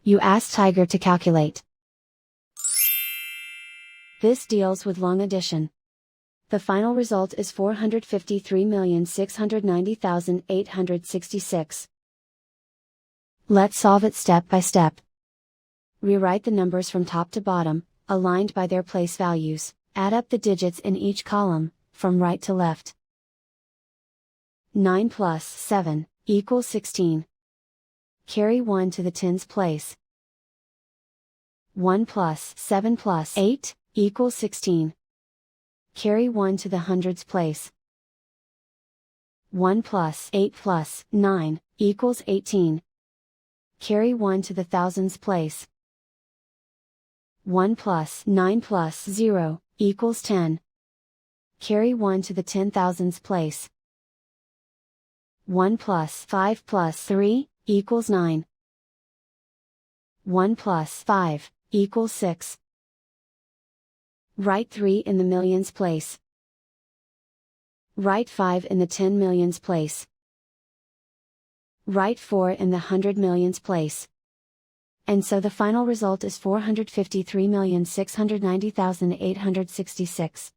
You ask Tiger to calculate. This deals with long addition. The final result is 453,690,866. Let's solve it step by step. Rewrite the numbers from top to bottom, aligned by their place values. Add up the digits in each column, from right to left. 9 plus 7 equals 16. Carry 1 to the tens place. 1 plus 7 plus 8 equals 16. Carry 1 to the hundreds place. 1 plus 8 plus 9 equals 18. Carry 1 to the thousands place. 1 plus 9 plus 0 equals 10. Carry 1 to the 10,000s place. 1 plus 5 plus 3 equals 9. 1 plus 5 equals 6. Write 3 in the millions place. Write 5 in the 10 millions place. Write 4 in the 100 millions place. And so the final result is 453,690,866.